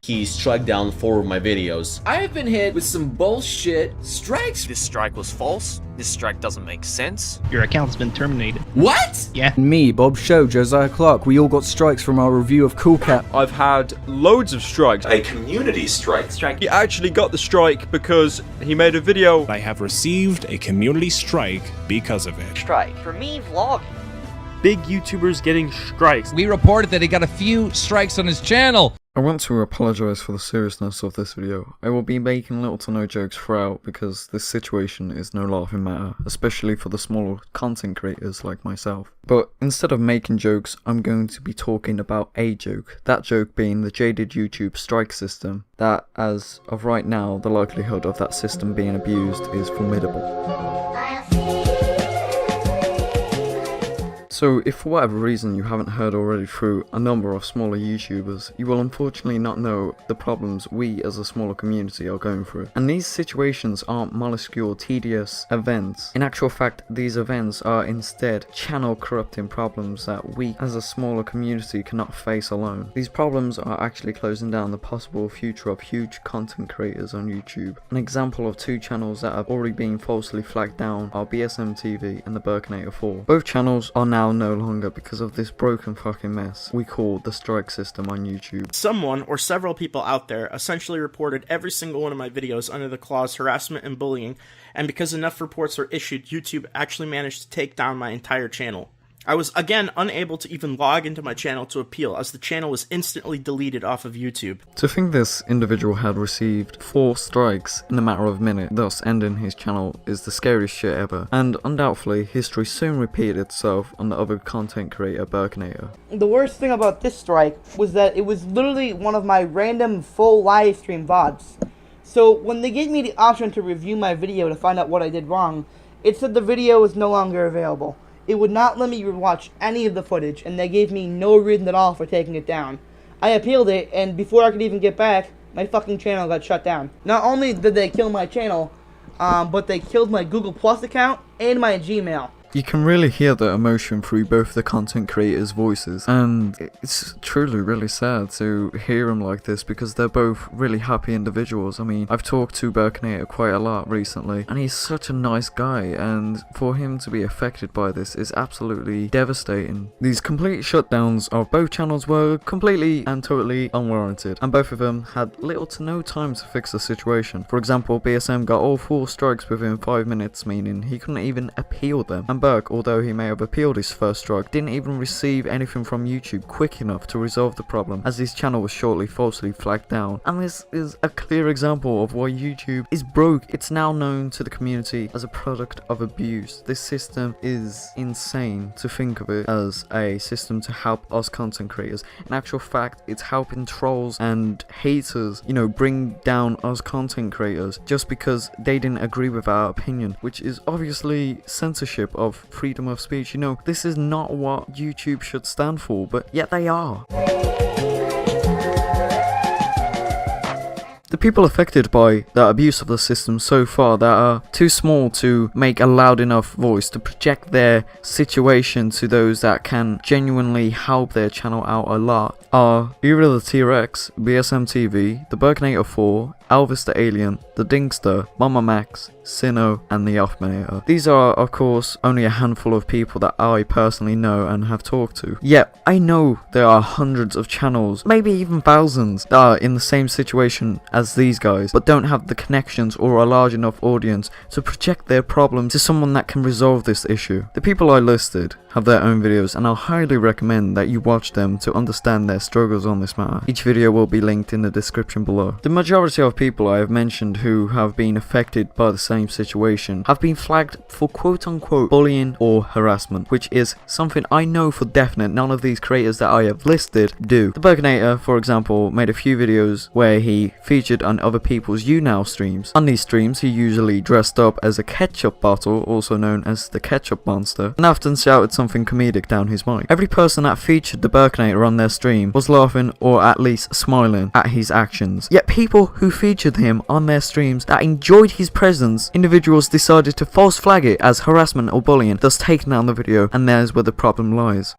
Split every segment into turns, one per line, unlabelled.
he struck down 4 of my videos.
I have been hit with some bullshit strikes.
This strike was false. This strike doesn't make sense.
Your account's been terminated.
What?
Yeah.
Me, Bob Show, Josiah Clark, we all got strikes from our review of Cool Cat.
I've had loads of strikes.
A community strike.
He actually got the strike because he made a video.
I have received a community strike because of it.
Strike. For me, vlogging.
Big YouTubers getting strikes.
We reported that he got a few strikes on his channel.
I want to apologise for the seriousness of this video. I will be making little to no jokes throughout because this situation is no laughing matter, especially for the smaller content creators like myself. But instead of making jokes, I'm going to be talking about a joke. That joke being the jaded YouTube strike system, that as of right now, the likelihood of that system being abused is formidable. So if for whatever reason you haven't heard already through a number of smaller YouTubers, you will unfortunately not know the problems we as a smaller community are going through. And these situations aren't minuscule, tedious events. In actual fact, these events are instead channel corrupting problems that we as a smaller community cannot face alone. These problems are actually closing down the possible future of huge content creators on YouTube. An example of 2 channels that have already been falsely flagged down are BSM TV and the Burkinator 4. Both channels are now no longer because of this broken fucking mess we call the strike system on YouTube.
Someone or several people out there essentially reported every single one of my videos under the clause harassment and bullying, and because enough reports were issued, YouTube actually managed to take down my entire channel. I was again unable to even log into my channel to appeal, as the channel was instantly deleted off of YouTube.
To think this individual had received 4 strikes in a matter of minutes, thus ending his channel, is the scariest shit ever. And undoubtedly, history soon repeated itself on the other content creator, Burkinator.
The worst thing about this strike was that it was literally one of my random full live stream VODs. So when they gave me the option to review my video to find out what I did wrong, it said the video was no longer available. It would not let me watch any of the footage, and they gave me no reason at all for taking it down. I appealed it, and before I could even get back, my fucking channel got shut down. Not only did they kill my channel, but they killed my Google Plus account and my Gmail.
You can really hear the emotion through both the content creators' voices, and it's truly really sad to hear them like this because they're both really happy individuals. I mean, I've talked to Burkinator quite a lot recently, and he's such a nice guy, and for him to be affected by this is absolutely devastating. These complete shutdowns of both channels were completely and totally unwarranted, and both of them had little to no time to fix the situation. For example, BSM got all 4 strikes within 5 minutes, meaning he couldn't even appeal them, and Burke, although he may have appealed his first strike, didn't even receive anything from YouTube quick enough to resolve the problem, as his channel was shortly falsely flagged down. And this is a clear example of why YouTube is broke. It's now known to the community as a product of abuse. This system is insane to think of it as a system to help us content creators. In actual fact, it's helping trolls and haters, bring down us content creators just because they didn't agree with our opinion, which is obviously censorship of freedom of speech. This is not what YouTube should stand for, but yet they are. The people affected by the abuse of the system so far that are too small to make a loud enough voice to project their situation to those that can genuinely help their channel out a lot are either the T-Rex, BSM TV, the Burkinator 4, Elvis the Alien, the Dingster, Mama Max, Sinnoh, and the Offminator. These are, of course, only a handful of people that I personally know and have talked to. Yet, I know there are hundreds of channels, maybe even thousands, that are in the same situation as these guys, but don't have the connections or a large enough audience to project their problem to someone that can resolve this issue. The people I listed have their own videos, and I'll highly recommend that you watch them to understand their struggles on this matter. Each video will be linked in the description below. The majority of people I have mentioned who have been affected by the same situation have been flagged for quote-unquote bullying or harassment, which is something I know for definite none of these creators that I have listed do. The Burkinator, for example, made a few videos where he featured on other people's YouNow streams. On these streams, he usually dressed up as a ketchup bottle, also known as the Ketchup Monster, and often shouted something comedic down his mic. Every person that featured the Burkinator on their stream was laughing or at least smiling at his actions. Yet people who featured him on their streams that enjoyed his presence, individuals decided to false flag it as harassment or bullying, thus taking down the video, and there's where the problem lies.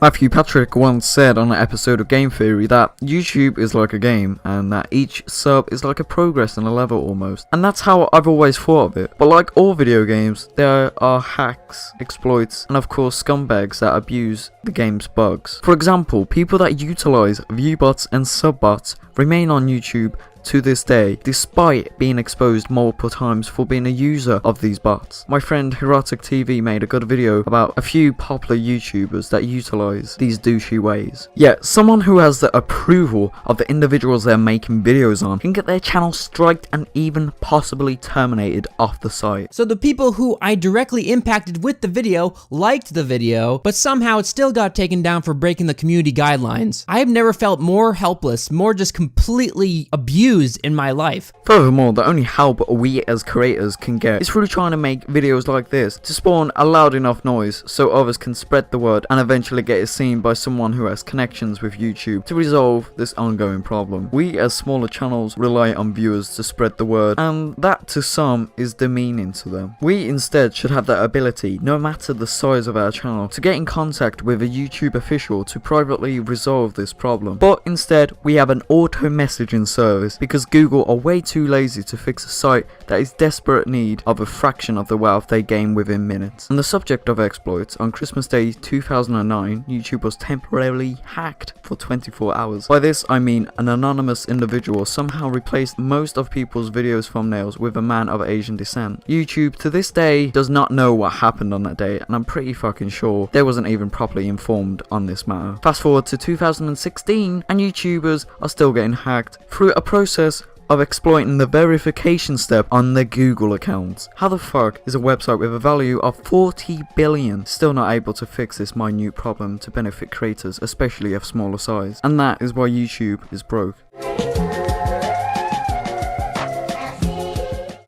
Matthew Patrick once said on an episode of Game Theory that YouTube is like a game and that each sub is like a progress in a level almost. And that's how I've always thought of it. But like all video games, there are hacks, exploits, and of course scumbags that abuse the game's bugs. For example, people that utilize viewbots and subbots remain on YouTube to this day, despite being exposed multiple times for being a user of these bots. My friend Herotic TV made a good video about a few popular YouTubers that utilize these douchey ways. Yet, someone who has the approval of the individuals they're making videos on can get their channel striked and even possibly terminated off the site.
So the people who I directly impacted with the video liked the video, but somehow it still got taken down for breaking the community guidelines. I have never felt more helpless, more just completely abused in my life.
Furthermore, the only help we as creators can get is through trying to make videos like this to spawn a loud enough noise so others can spread the word and eventually get it seen by someone who has connections with YouTube to resolve this ongoing problem. We as smaller channels rely on viewers to spread the word, and that to some is demeaning to them. We instead should have that ability, no matter the size of our channel, to get in contact with a YouTube official to privately resolve this problem. But instead, we have an auto messaging service because Google are way too lazy to fix a site that is desperate need of a fraction of the wealth they gain within minutes. On the subject of exploits, on Christmas Day 2009, YouTube was temporarily hacked for 24 hours. By this I mean an anonymous individual somehow replaced most of people's videos thumbnails with a man of Asian descent. YouTube to this day does not know what happened on that day, and I'm pretty fucking sure they wasn't even properly informed on this matter. Fast forward to 2016 and YouTubers are still getting hacked through a process of exploiting the verification step on their Google accounts. How the fuck is a website with a value of 40 billion still not able to fix this minute problem to benefit creators, especially of smaller size? And that is why YouTube is broke.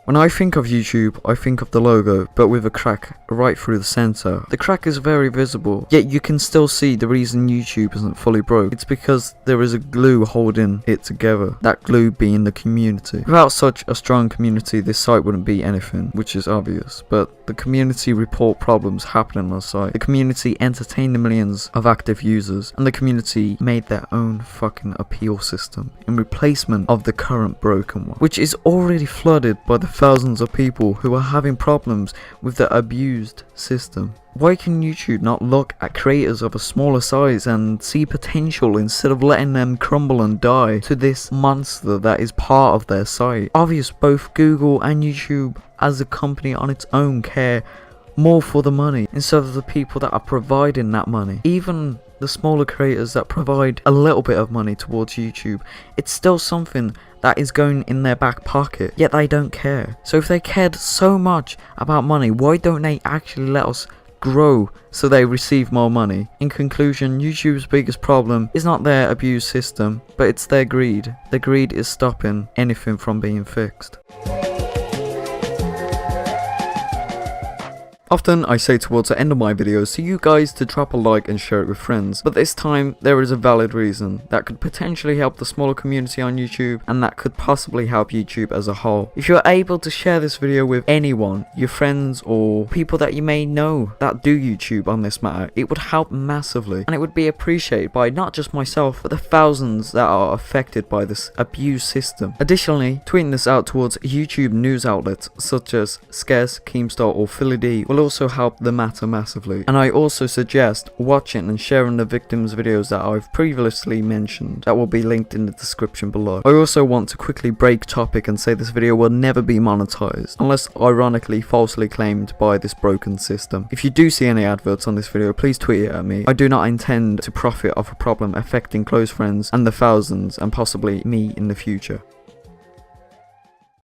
When I think of YouTube, I think of the logo, but with a crack right through the center. The crack is very visible, yet you can still see the reason YouTube isn't fully broke. It's because there is a glue holding it together, that glue being the community. Without such a strong community, this site wouldn't be anything, which is obvious, but the community report problems happening on the site. The community entertained the millions of active users, and the community made their own fucking appeal system in replacement of the current broken one, which is already flooded by the thousands of people who are having problems with the abused system. Why can YouTube not look at creators of a smaller size and see potential instead of letting them crumble and die to this monster that is part of their site? Obvious both Google and YouTube as a company on its own care more for the money instead of the people that are providing that money. Even the smaller creators that provide a little bit of money towards YouTube, it's still something that is going in their back pocket, yet they don't care. So if they cared so much about money, why don't they actually let us grow so they receive more money? In conclusion, YouTube's biggest problem is not their abuse system, but it's their greed. Their greed is stopping anything from being fixed. Often I say towards the end of my videos to you guys to drop a like and share it with friends, but this time there is a valid reason that could potentially help the smaller community on YouTube and that could possibly help YouTube as a whole. If you're able to share this video with anyone, your friends or people that you may know that do YouTube on this matter, it would help massively and it would be appreciated by not just myself but the thousands that are affected by this abuse system. Additionally, tweeting this out towards YouTube news outlets such as Scarce, Keemstar or Philly D will also help the matter massively, and I also suggest watching and sharing the victims' videos that I've previously mentioned that will be linked in the description below. I also want to quickly break topic and say this video will never be monetized unless ironically falsely claimed by this broken system. If you do see any adverts on this video, please tweet it at me. I do not intend to profit off a problem affecting close friends and the thousands and possibly me in the future.